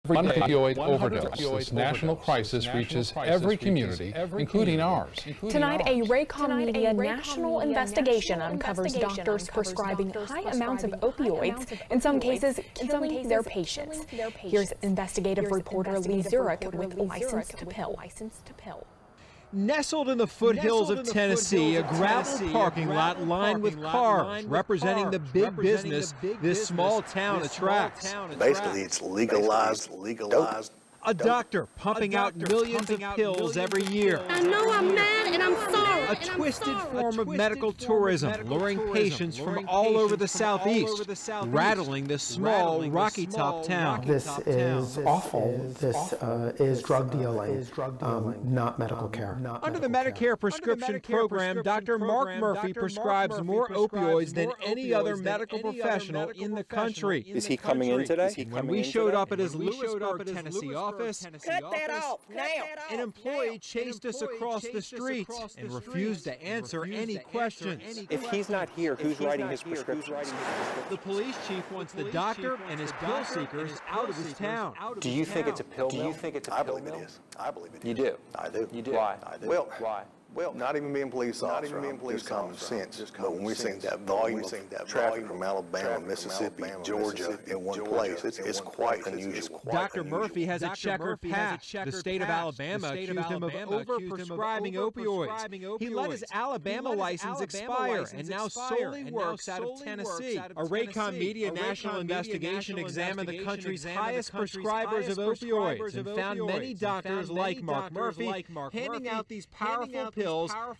Opioid overdose. This national crisis reaches every community, including ours. Tonight, a Raycom Media national investigation uncovers doctors prescribing high amounts of opioids, in some cases killing their patients. Here's investigative reporter Lee Zurik with License to Pill. Nestled in the foothills of Tennessee, a gravel parking lot lined with cars representing the big business this small town attracts. Basically, it's legalized dope. A doctor pumping out millions of pills every year. I know I'm mad and I'm sorry. A twisted form of medical tourism, luring patients from all over the southeast, rattling this small, rocky-top town. This is awful. This is drug dealing, not medical care. Under the Medicare prescription program, Dr. Mark Murphy prescribes more opioids than any other medical professional in the country. Is he coming in today? When we showed up at his Lewisburg, Tennessee office, Cut that off now. an employee chased us across the streets and refused to answer any questions. If he's not here, who's writing his prescriptions? The police chief wants the doctor and his pill seekers out of his town. Do you think it's a pill mill? I believe it is. I believe it is. You do? I do. You do? Why? I do. Well, why? Well, not even being police officer, use common sense. But when we're seeing that volume of traffic from Alabama, Mississippi, Georgia in one place, it's quite unusual. Dr. Murphy has a checkered past. The state of Alabama accused him of over-prescribing opioids. He let his Alabama license expire and now solely works out of Tennessee. A Raycom Media national investigation examined the country's highest prescribers of opioids and found many doctors like Mark Murphy handing out these powerful pills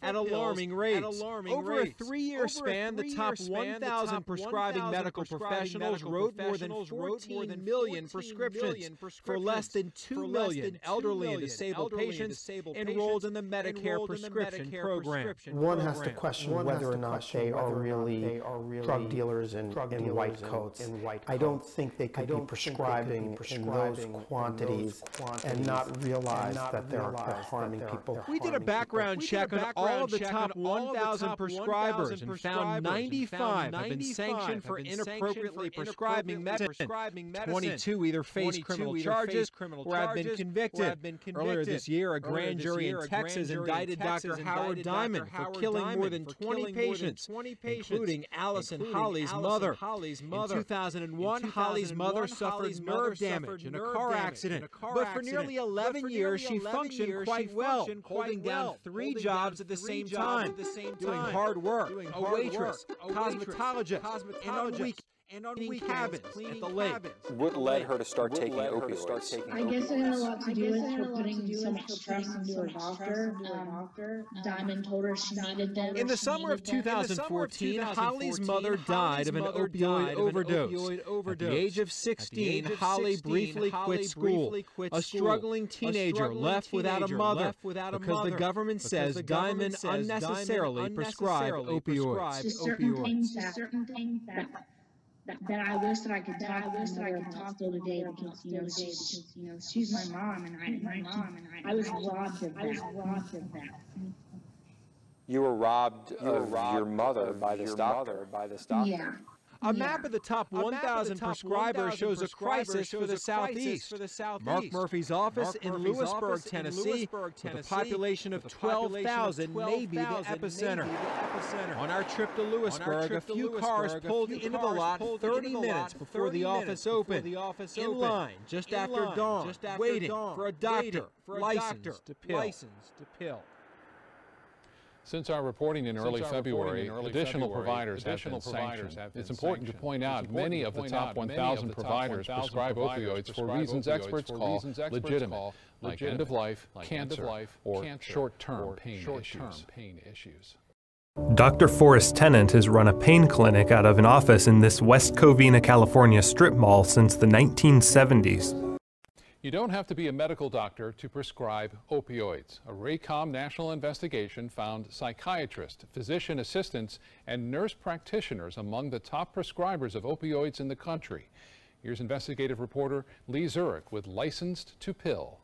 at alarming rates. Over a 3-year span, the top 1,000 prescribing medical professionals wrote more than 14 million prescriptions for less than 2 million elderly and disabled patients enrolled in the Medicare prescription program. One has to question whether or not they are really drug dealers in white coats. I don't think they could be prescribing in those quantities and not realize that they're harming people. We did a background check check on all of the top 1,000 prescribers and found 95 have been sanctioned for inappropriately prescribing medicine. 22 either face criminal charges or have been convicted. Earlier this year, a grand jury in Texas indicted Dr. Howard Diamond for killing more than 20 patients, including Allison Holly's mother. In 2001, Holly's mother suffered nerve damage in a car accident, but for nearly 11 years she functioned quite well, holding down 3 jobs at the same time, doing hard work, a waitress, cosmetologist, and on weekends at the lake. What led her to start taking opioids? I guess it had a lot to do with her putting so much trust into her doctor. Diamond told her she needed them. In the summer of 2014, Holly's mother died of an opioid overdose. At the age of 16, Holly briefly quit school. A struggling teenager left without a mother because the government says Diamond unnecessarily prescribed opioids. Certain things that I wish that I could talk to today because she's my mom and I was robbed of that. You were robbed of your mother by this doctor. Yeah. A map of the top 1,000 prescribers shows a crisis for the Southeast. Mark Murphy's office in Lewisburg, Tennessee, with a population of 12,000, may be the epicenter. On our trip to Lewisburg, a few cars pulled into the lot 30 minutes before the office opened, in line just after dawn, waiting for a doctor licensed to pill. Since our reporting in early February, additional providers have been sanctioned. It's important to point out many of the top 1,000 providers prescribe opioids for reasons experts call legitimate, like end-of-life, cancer, or short-term pain issues. Dr. Forrest Tennant has run a pain clinic out of an office in this West Covina, California strip mall since the 1970s. You don't have to be a medical doctor to prescribe opioids. A Raycom national investigation found psychiatrists, physician assistants, and nurse practitioners among the top prescribers of opioids in the country. Here's investigative reporter Lee Zurik with Licensed to Pill.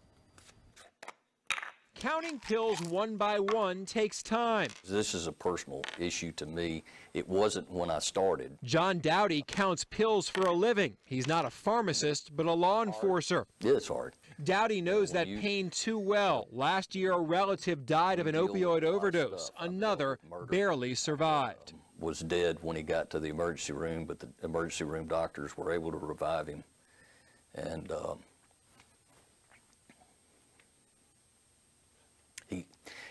Counting pills one by one takes time. This is a personal issue to me. It wasn't when I started. John Dowdy counts pills for a living. He's not a pharmacist, but a law enforcer. It's hard. Dowdy knows that pain too well. Last year, a relative died of an opioid overdose. Another barely survived. Was dead when he got to the emergency room, but the emergency room doctors were able to revive him. And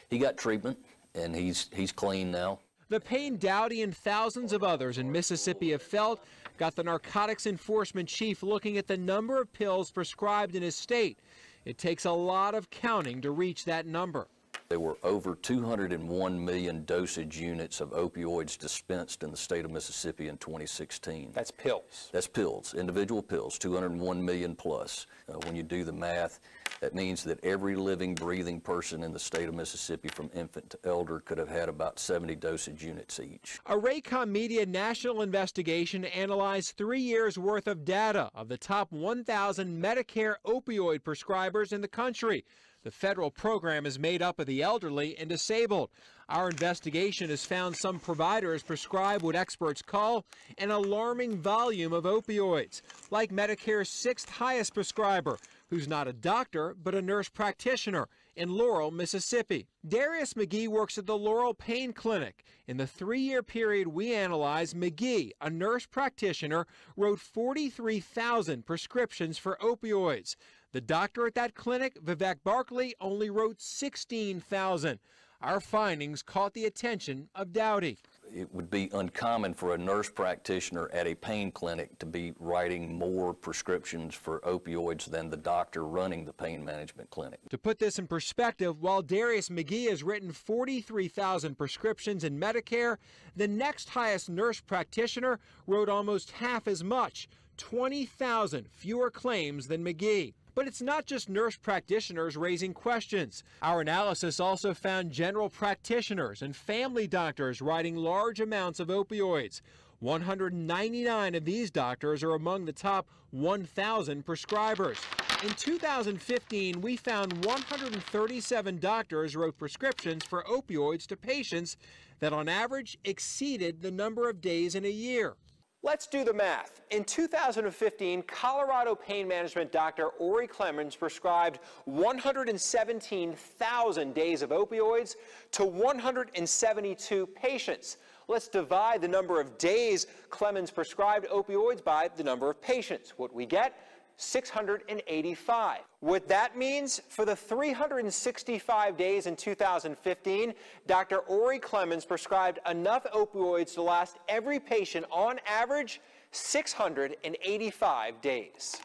he got treatment, and he's clean now. The pain Dowdy and thousands of others in Mississippi have felt got the narcotics enforcement chief looking at the number of pills prescribed in his state. It takes a lot of counting to reach that number. There were over 201 million dosage units of opioids dispensed in the state of Mississippi in 2016. That's pills. That's pills, individual pills, 201 million plus. When you do the math, that means that every living, breathing person in the state of Mississippi from infant to elder could have had about 70 dosage units each. A Raycom Media national investigation analyzed 3 years' worth of data of the top 1,000 Medicare opioid prescribers in the country. The federal program is made up of the elderly and disabled. Our investigation has found some providers prescribe what experts call an alarming volume of opioids, like Medicare's 6th highest prescriber, who's not a doctor but a nurse practitioner in Laurel, Mississippi. Darius McGee works at the Laurel Pain Clinic. In the 3-year period we analyzed, McGee, a nurse practitioner, wrote 43,000 prescriptions for opioids. The doctor at that clinic, Vivek Barkley, only wrote 16,000. Our findings caught the attention of Dowdy. It would be uncommon for a nurse practitioner at a pain clinic to be writing more prescriptions for opioids than the doctor running the pain management clinic. To put this in perspective, while Darius McGee has written 43,000 prescriptions in Medicare, the next highest nurse practitioner wrote almost half as much, 20,000 fewer claims than McGee. But it's not just nurse practitioners raising questions. Our analysis also found general practitioners and family doctors writing large amounts of opioids. 199 of these doctors are among the top 1,000 prescribers. In 2015, we found 137 doctors wrote prescriptions for opioids to patients that on average exceeded the number of days in a year. Let's do the math. In 2015, Colorado pain management doctor Ori Clemens prescribed 117,000 days of opioids to 172 patients. Let's divide the number of days Clemens prescribed opioids by the number of patients. What we get? 685. What that means, for the 365 days in 2015, Dr. Ori Clemens prescribed enough opioids to last every patient, on average, 685 days.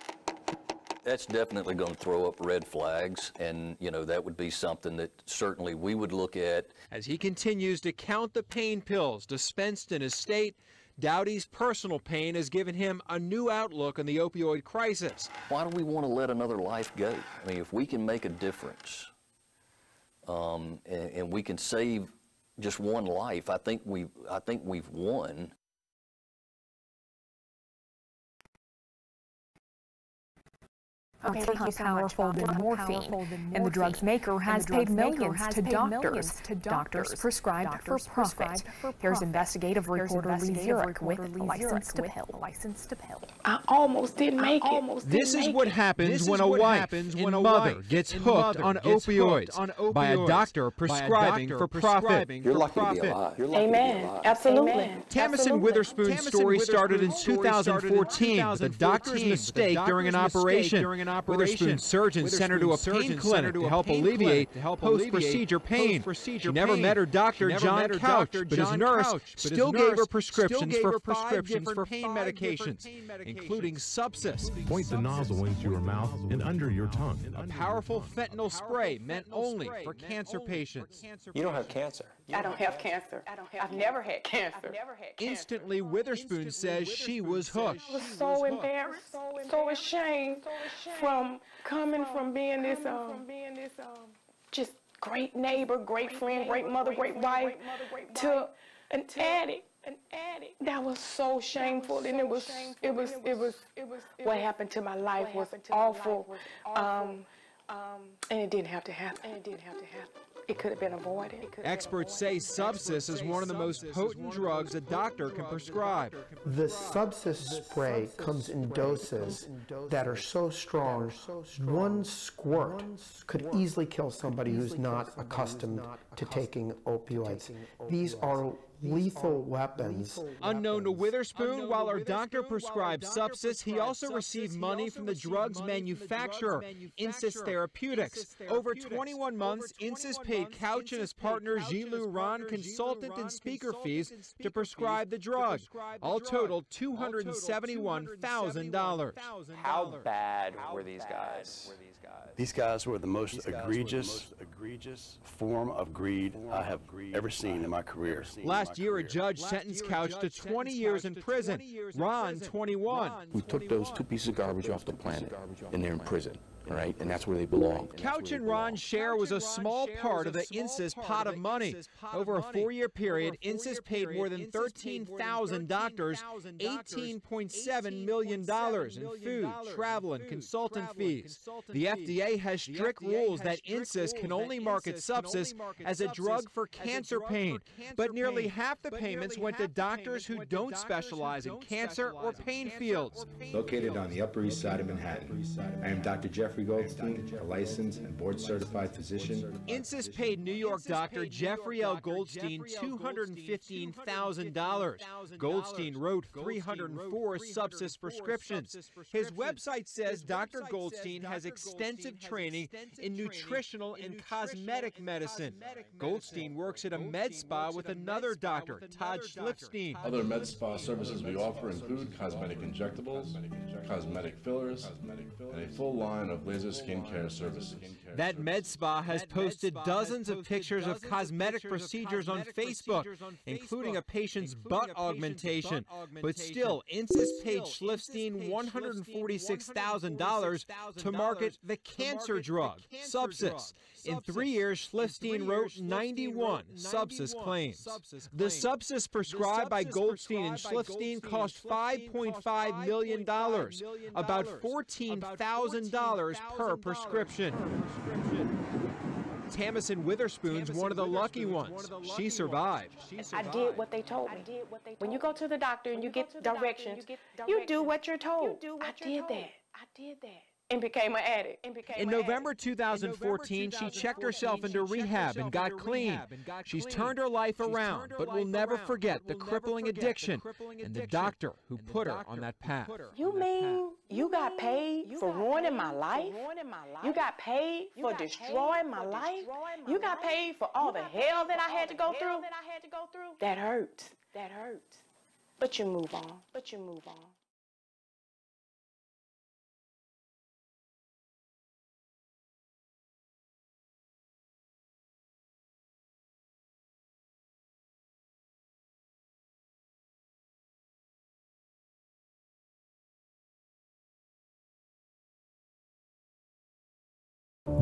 That's definitely going to throw up red flags, and, you know, that would be something that certainly we would look at. As he continues to count the pain pills dispensed in his state, Dowdy's personal pain has given him a new outlook on the opioid crisis. Why do we want to let another life go? I mean, if we can make a difference and we can save just one life, I think we've won. More powerful than morphine, and the drug's maker has paid millions to doctors. Doctors prescribed for profit. Here's investigative reporter Lee Zurik with License to Pill. I almost didn't make it. This is what happens when a wife and mother gets hooked on opioids by a doctor prescribing for profit. You're lucky to be alive. Amen. Absolutely. Tamison Witherspoon's story started in 2014 with a doctor's mistake during an operation. Witherspoon's surgeon sent her to a pain clinic to help alleviate post-procedure pain. She never met her doctor, John Couch, but his nurse still gave her prescriptions for 5 different pain medications, including Subsys. Point the nozzle into your mouth and under your tongue. A powerful fentanyl spray meant only for cancer patients. You don't have cancer. I don't have cancer. I've never had cancer. Instantly, Witherspoon says she was hooked. I was so embarrassed, so ashamed from coming from being this just great neighbor, great friend, great mother, great wife, to an addict. That was so shameful, and it was what happened to my life was awful, and it didn't have to happen. It could have been avoided. Experts say Subsys is one of the most potent drugs a doctor can prescribe. The Subsys spray comes in doses that are so strong, one squirt could easily kill somebody who's not accustomed to taking opioids. These are lethal weapons. Unknown to Witherspoon, while her doctor prescribed Subsys, he also received money from the drug's manufacturer, Insys Therapeutics. Over 21 months, Insys paid Couch and his partner Jilu Ron consultant and speaker fees to prescribe the drug. All totaled $271,000. How bad were these guys? These guys were the most egregious form of greed I have ever seen in my career. Last year, a judge sentenced Couch to 20 years in prison. Ron, 21. We took those 2 pieces of garbage off the planet, and they're in prison. All right, and that's where they belong. Couch and Ron's share was a small part of the Insys pot of money. Over a 4-year period, Insys paid more than 13,000 doctors $18.7 million in food, travel, and consultant fees. The FDA has strict rules that Insys can only market Subsys as a drug for cancer pain, but nearly half the payments went to doctors who don't specialize in cancer or pain fields. Located on the Upper East Side of Manhattan, I am Dr. Jeffrey Goldstein, a licensed and board-certified physician. Insys paid New York doctor Jeffrey L. Goldstein $215,000. Goldstein wrote 304 Subsys prescriptions. His website says Dr. Goldstein has extensive training in nutritional and cosmetic medicine. Goldstein works at a med spa with another doctor, Todd Schliffstein. Other med spa services we offer include cosmetic injectables, cosmetic fillers, and a full line of laser skincare services. That med spa has posted dozens of pictures of cosmetic procedures on Facebook, including a patient's butt augmentation. But still, Insys paid Schliffstein $146,000 to market the cancer drug, Subsys. In 3 years, Schliffstein wrote 91 Subsys claims. The Subsys prescribed by Goldstein and Schliffstein cost $5.5 million, about $14,000 per prescription. Tamison Witherspoon's one of the lucky ones. She survived. I did what they told me. When you go to the doctor and you get directions, you do what you're told. I did that. And became an addict. In November 2014, she checked herself into rehab and got clean. She's turned her life around, but will never forget the crippling addiction and the doctor who put her on that path. You mean you got paid for ruining my life? You got paid for destroying my life? You got paid for all the hell that I had to go through? That hurt. But you move on.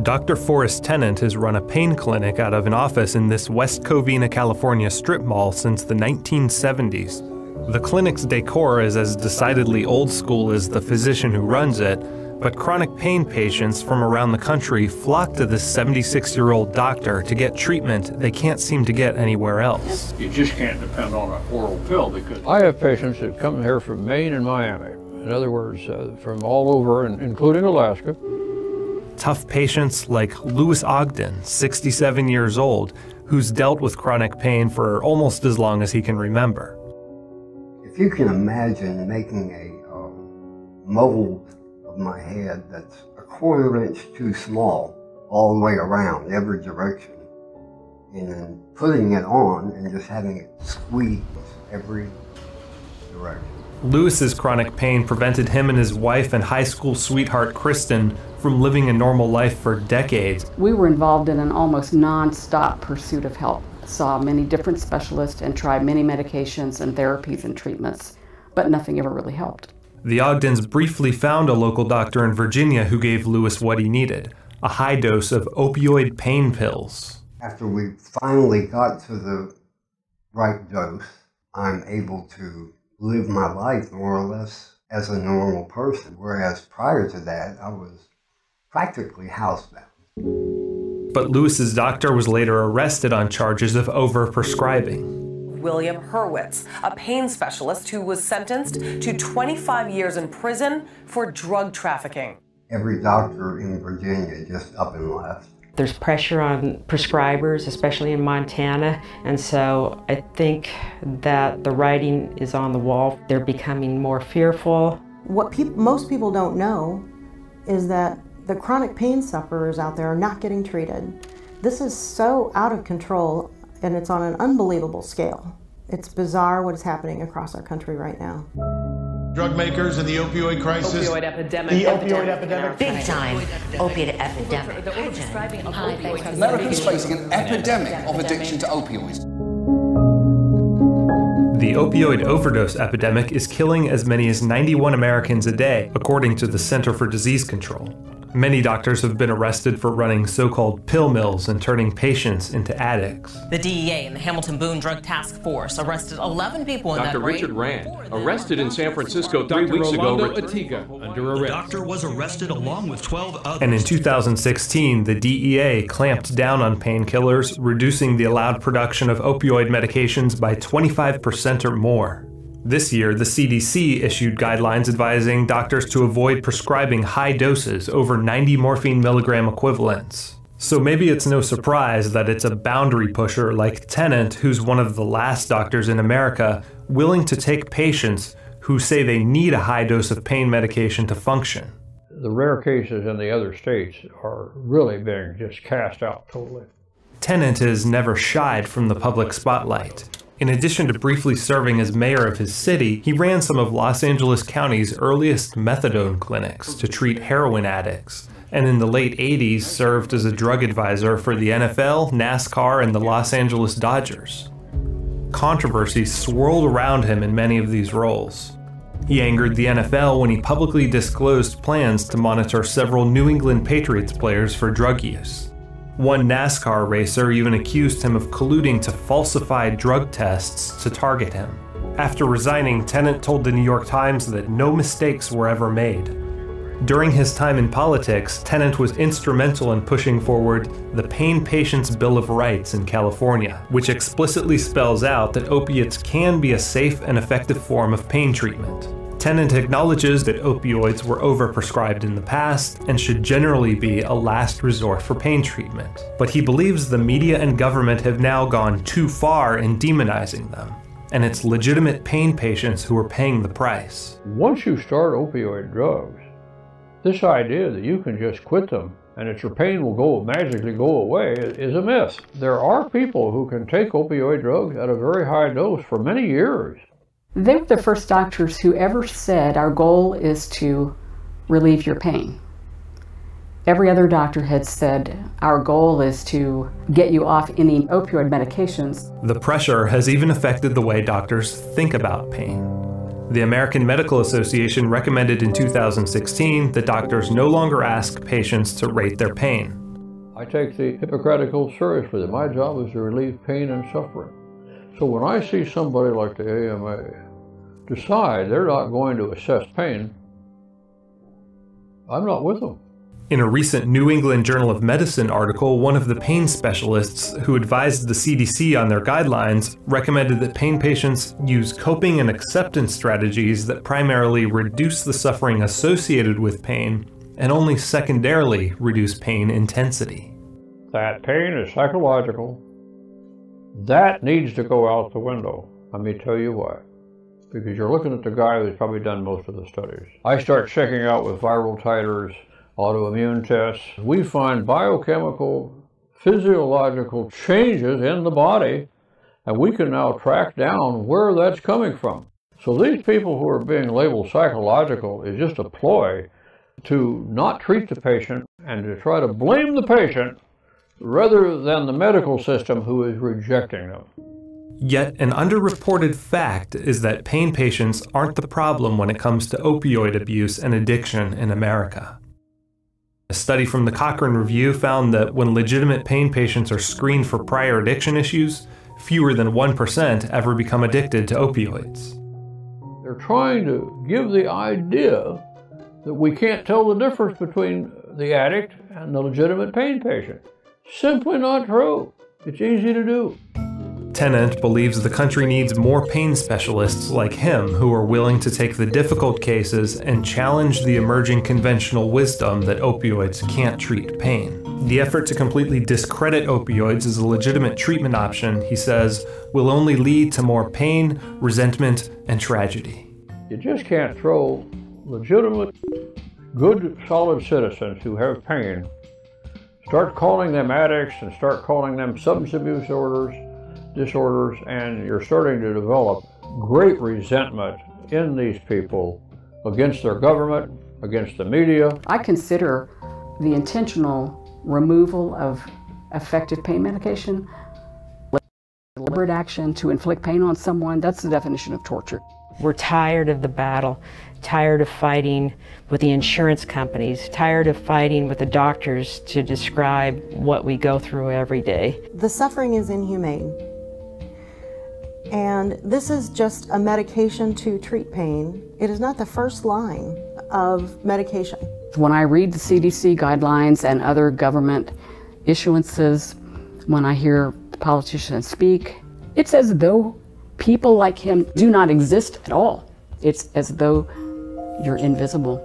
Dr. Forrest Tennant has run a pain clinic out of an office in this West Covina, California strip mall since the 1970s. The clinic's decor is as decidedly old school as the physician who runs it, but chronic pain patients from around the country flock to this 76-year-old doctor to get treatment they can't seem to get anywhere else. You just can't depend on an oral pill because I have patients that come here from Maine and Miami. In other words, from all over, including Alaska. Tough patients like Louis Ogden, 67 years old, who's dealt with chronic pain for almost as long as he can remember. If you can imagine making a mold of my head that's a quarter inch too small all the way around, every direction, and then putting it on and just having it squeeze every direction. Louis's chronic pain prevented him and his wife and high school sweetheart Kristen from living a normal life for decades. We were involved in an almost non-stop pursuit of help. Saw many different specialists and tried many medications and therapies and treatments, but nothing ever really helped. The Ogdens briefly found a local doctor in Virginia who gave Louis what he needed, a high dose of opioid pain pills. After we finally got to the right dose, I'm able to live my life more or less as a normal person, whereas prior to that, I was practically housebound. But Louis's doctor was later arrested on charges of overprescribing. William Hurwitz, a pain specialist who was sentenced to 25 years in prison for drug trafficking. Every doctor in Virginia just up and left. There's pressure on prescribers, especially in Montana, and so I think that the writing is on the wall. They're becoming more fearful. What most people don't know is that the chronic pain sufferers out there are not getting treated. This is so out of control, and it's on an unbelievable scale. It's bizarre what is happening across our country right now. Drug makers and the opioid crisis. Opioid epidemic. The opioid epidemic. Big time opiate epidemic. Americans facing an epidemic of addiction to opioids. The opioid overdose epidemic is killing as many as 91 Americans a day, according to the Center for Disease Control. Many doctors have been arrested for running so-called pill mills and turning patients into addicts. The DEA and the Hamilton-Boone Drug Task Force arrested 11 people in that raid. Dr. Richard Rand, arrested in San Francisco 3 weeks ago. Atiga, under arrest. The doctor was arrested along with 12 others. And in 2016, the DEA clamped down on painkillers, reducing the allowed production of opioid medications by 25% or more. This year, the CDC issued guidelines advising doctors to avoid prescribing high doses over 90 morphine milligram equivalents. So maybe it's no surprise that it's a boundary pusher like Tennant, who's one of the last doctors in America, willing to take patients who say they need a high dose of pain medication to function. The rare cases in the other states are really being just cast out totally. Tennant has never shied from the public spotlight. In addition to briefly serving as mayor of his city, he ran some of Los Angeles County's earliest methadone clinics to treat heroin addicts, and in the late 80s served as a drug advisor for the NFL, NASCAR, and the Los Angeles Dodgers. Controversy swirled around him in many of these roles. He angered the NFL when he publicly disclosed plans to monitor several New England Patriots players for drug use. One NASCAR racer even accused him of colluding to falsify drug tests to target him. After resigning, Tennant told the New York Times that no mistakes were ever made. During his time in politics, Tennant was instrumental in pushing forward the Pain Patients Bill of Rights in California, which explicitly spells out that opiates can be a safe and effective form of pain treatment. Tennant acknowledges that opioids were overprescribed in the past and should generally be a last resort for pain treatment, but he believes the media and government have now gone too far in demonizing them, and it's legitimate pain patients who are paying the price. Once you start opioid drugs, this idea that you can just quit them and that your pain will magically go away is a myth. There are people who can take opioid drugs at a very high dose for many years. They were the first doctors who ever said our goal is to relieve your pain. Every other doctor had said our goal is to get you off any opioid medications. The pressure has even affected the way doctors think about pain. The American Medical Association recommended in 2016 that doctors no longer ask patients to rate their pain. I take the Hippocratic Oath seriously. My job is to relieve pain and suffering. So when I see somebody like the AMA decide they're not going to assess pain, I'm not with them. In a recent New England Journal of Medicine article, one of the pain specialists who advised the CDC on their guidelines recommended that pain patients use coping and acceptance strategies that primarily reduce the suffering associated with pain and only secondarily reduce pain intensity. That pain is psychological. That needs to go out the window. Let me tell you why. Because you're looking at the guy who's probably done most of the studies. I start checking out with viral titers, autoimmune tests. We find biochemical, physiological changes in the body, and we can now track down where that's coming from. So these people who are being labeled psychological is just a ploy to not treat the patient and to try to blame the patient rather than the medical system who is rejecting them. Yet an underreported fact is that pain patients aren't the problem when it comes to opioid abuse and addiction in America. A study from the Cochrane Review found that when legitimate pain patients are screened for prior addiction issues, fewer than 1% ever become addicted to opioids. They're trying to give the idea that we can't tell the difference between the addict and the legitimate pain patient. Simply not true. It's easy to do. Tennant believes the country needs more pain specialists like him who are willing to take the difficult cases and challenge the emerging conventional wisdom that opioids can't treat pain. The effort to completely discredit opioids as a legitimate treatment option, he says, will only lead to more pain, resentment, and tragedy. You just can't throw legitimate, good, solid citizens who have pain, start calling them addicts and start calling them substance abuse disorders, and you're starting to develop great resentment in these people against their government, against the media. I consider the intentional removal of effective pain medication, deliberate action to inflict pain on someone, that's the definition of torture. We're tired of the battle, tired of fighting with the insurance companies, tired of fighting with the doctors to describe what we go through every day. The suffering is inhumane. And this is just a medication to treat pain. It is not the first line of medication. When I read the CDC guidelines and other government issuances, when I hear politicians speak, it's as though people like him do not exist at all. It's as though you're invisible.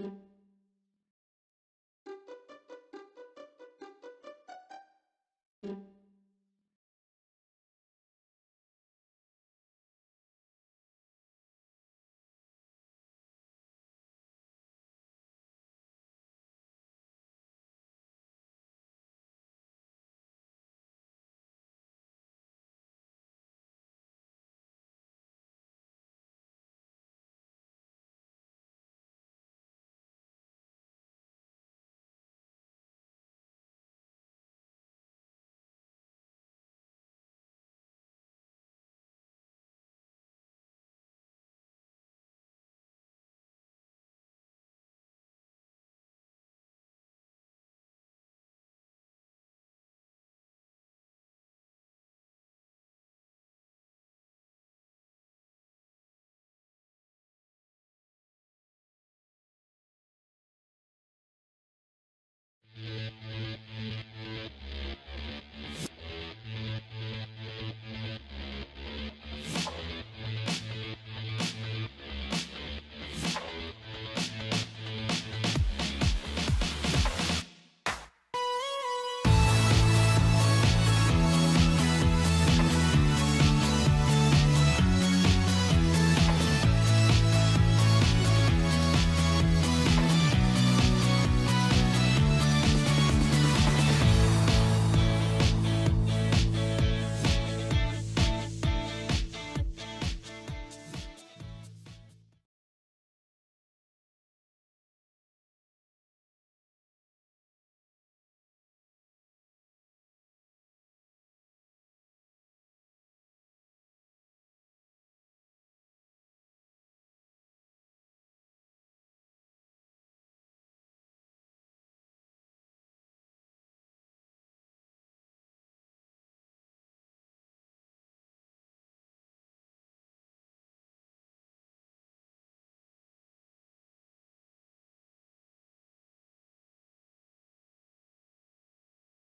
you.